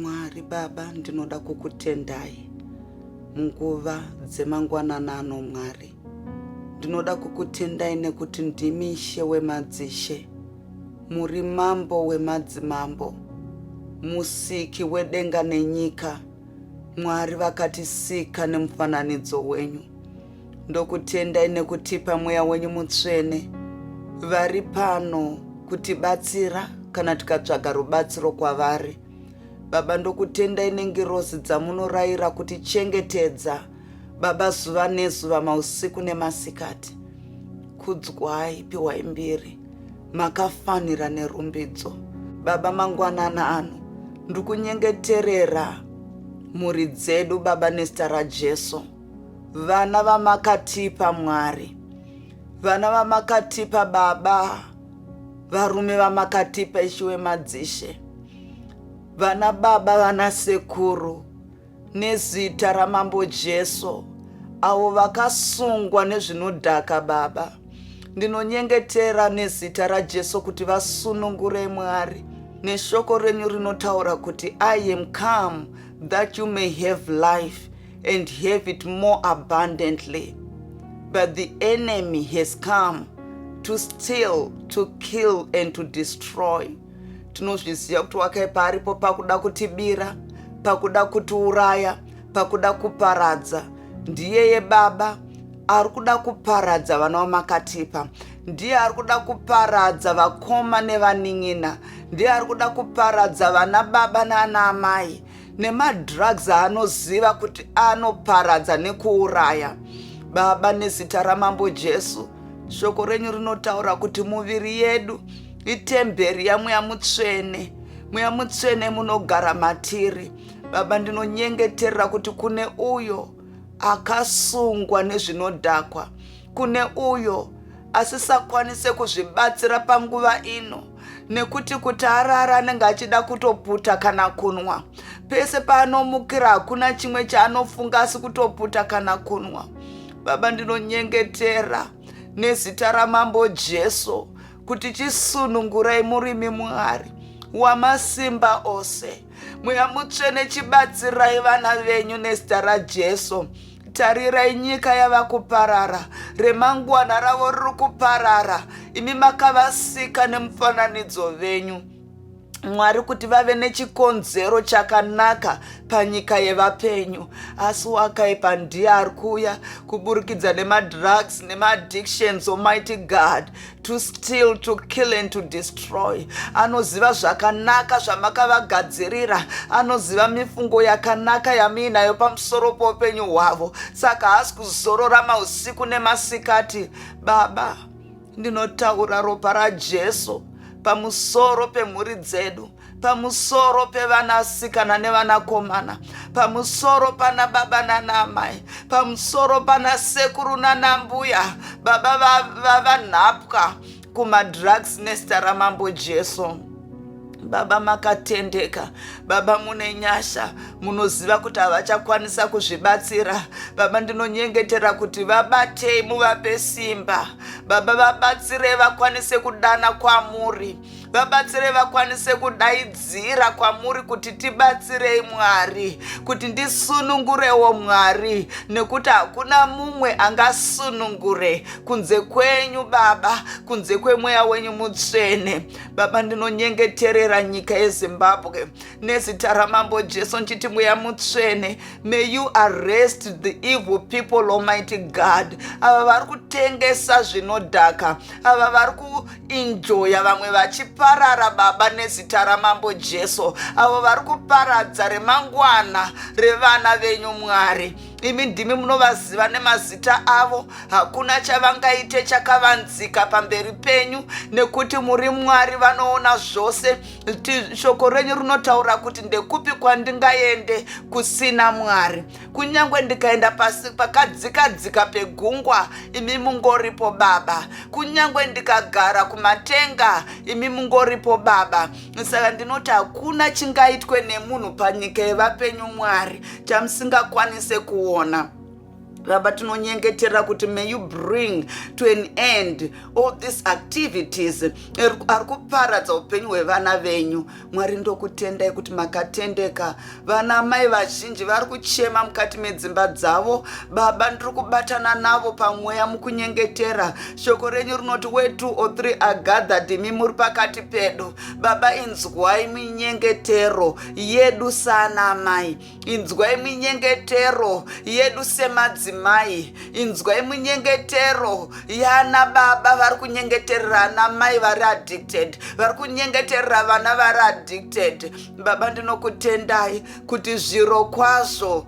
Mwari Baba, ndinoda kukutendai munguva dzemangwanana ano. Mwari, ndinoda kukutendai nekuti ndimi Ishe wemadzishe, muri mambo wemadzimambo, musiki wedenga nenyika. Mwari vakatisika nemufananidzo wenyu. Ndokutendai nekutipa mweya wenyu mutsvene vari pano kutibatsira kana tikatsvaga rubatsiro kwavari. Baba, ndokutendai nengirozi dzamunorayira kutichengetedza Baba, zuva nezuva, mausiku nemasikati. Kudzwai, piwai mbiri, makafanira nerumbidzo. Baba, mangwanana ano ndikunyengeterera mhuri dzedu Baba, nezita raJesu. Vana vamakatipa Mwari, vana vamakatipa Baba, varume vamakatipa Ishe wemadzishe, vana baba, vana sekuru, nezita ramambo Jesu, avo vakasungwa nezvinodhaka Baba. Ndinonyengetera nezita raJesu kuti vasunungure Mwari, neshoko renyu rinotaura kuti I am come that you may have life and have it more abundantly. But the enemy has come to steal, to kill and to destroy. Tinozviziva kuti wakaipa aripo pakuda kutibira, pakuda kutiuraya, pakuda kuparadza. Ndiyeye Baba ari kuda kuparadza vana vamakatipa. Ndiye ari kuda kuparadza vakoma nevanin'ina. Ndiye ari kuda kuparadza vana baba nana amai nemadrugs anoziva kuti anoparadza nekuuraya. Baba, nezita ramambo Jesu, shoko renyu rinotaura kuti muviri yedu itemberi yamweya mutsvene, mweya mutsvene munogara matiri. Baba, ndinonyengeterera kuti kune uyo akasungwa nezvinodhakwa, kune uyo asisakwanise kuzvibatsira panguva ino, nekuti kuti arara anenge achida kutoputa kana kunwa. Pese paanomukira hakuna chimwe chaanofunga asi kutoputa kana kunwa. Baba, ndinonyengetera nezita ramambo Jesu kuti chisunungurai murimi Mwari wamasimba ose. Mweya mutsvene, chibatsirai vana venyu nezita raJesu. Tarirai, nyika yava kuparara, remangwana ravo riri kuparara. Imi makavasika nemufananidzo venyu Mwari kuti vave nechikonzero chakanaka panyika yevapenyu. Asi wakaipa ndiye ari kuuya kuburikidza nemadrugs nemaaddictions, Almighty God, to steal, to kill and to destroy. Anoziva zvakanaka zvamakavagadzirira, anoziva mifungo yakanaka yamuinayo pamusoro poupenyu hwavo. Saka haasi kuzorora mausiku nemasikati. Baba, ndinotaura ropa raJesu pamusoro pemhuri dzedu, pamusoro pevanasikana nevanakomana, pamusoro pana baba nana amai, pamusoro pana sekuru nana mbuya. Baba, vavanhapwa kumadrugs nezita ramambo Jesu. Baba, makatendeka. Baba, mune nyasha, munoziva kuti havachakwanisa kuzvibatsira. Baba, ndinonyengetera kuti vabatei, muvape simba. Baba, vabatsire vakwanise kudana kwamuri, vabatsire vakwanise kudaidzira kwamuri kuti tibatsirei Mwari, kuti ndisunungurewo Mwari, nekuti hakuna mumwe angasunungure kunze kwenyu Baba, kunze kwemweya wenyu mutsvene. Baba, ndinonyengeterera nyika yeZimbabwe nezita ramambo Jesu nchiti mweya mutsvene, may you arrest the evil people, Almighty God. Ava vari kutengesa zvinodhaka, ava vari kuenjoya vamwe vachiparara Baba, nezita ramambo Jesu. Avo vari kuparadza remangwana revana venyu Mwari. Imi ndimi munovaziva nemazita avo. Hakuna chavangaite chakavanzika pamberi penyu, nekuti muri Mwari vanoona zvose. Shoko renyu rinotaura kuti ndekupi kwandingaende kusina Mwari. Kunyangwe ndikaenda pasi pakadzikadzika pegungwa, imi mungoripo Baba. Kunyangwe ndikagara kumatenga, imi mungoripo Baba. Saka ndinoti hakuna chingaitwe nemunhu panyika yevapenyu Mwari chamusingakwanise kuona. Baba, tinonyengetera kuti may you bring to an end all these activities ari kuparadza upenyu hwevana venyu. Mwari, ndokutendai kuti makatendeka. Vana mai vazhinji vari kuchema mukati medzimba dzavo. Baba, ndiri kubatana navo pamweya mukunyengetera. Shoko renyu rinoti where 2 or 3 are gathered, imi muri pakati pedu. Baba, inzwai minyengetero yedu sana mai, inzwai minyengetero yedu semadzimai, inzwai minyengetero yana baba vari kunyengeterera ana mai vari addicted, vari kunyengeterera vana vari addicted. Baba, ndinokutendai kuti zviro kwazvo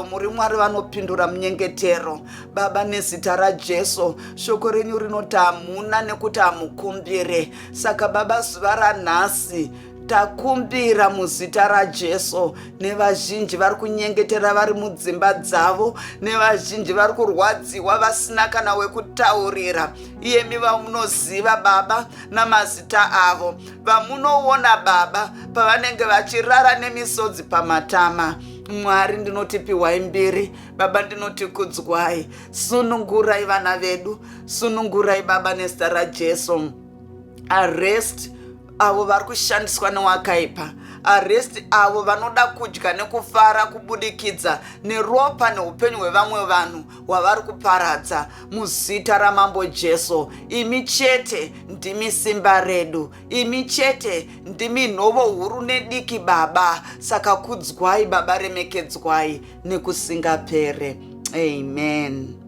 muri Mwari vanopindura munyengetero. Baba, nezita raJesu, shoko renyu rinoti hamuna nekuti hamukumbire. Saka Baba, zuva ranhasi takumbira muzita raJesu nevazhinji vari kunyengetera vari mudzimba dzavo, nevazhinji vari kurwadziwa vasina kana wekutaurira. Iyemi vamunoziva Baba namazita avo, vamunoona Baba pavanenge vachirara nemisodzi pamatama. Mwari, ndinoti piwai mbiri. Baba, ndinoti kudzwai. Sunungurai vana vedu, sunungurai Baba nezita raJesu. Arrest avo vari kushandiswa newakaipa. Arrest avo vanoda kudya nekufara kubudikidza neropa neupenyu hwevamwe vanhu hwavari kuparadza muzita ramambo Jesu. Imi chete ndimi simba redu, imi chete ndimi nhovo huru nediki Baba. Saka kudzwai Baba, remekedzwai nekusingapere. Amen.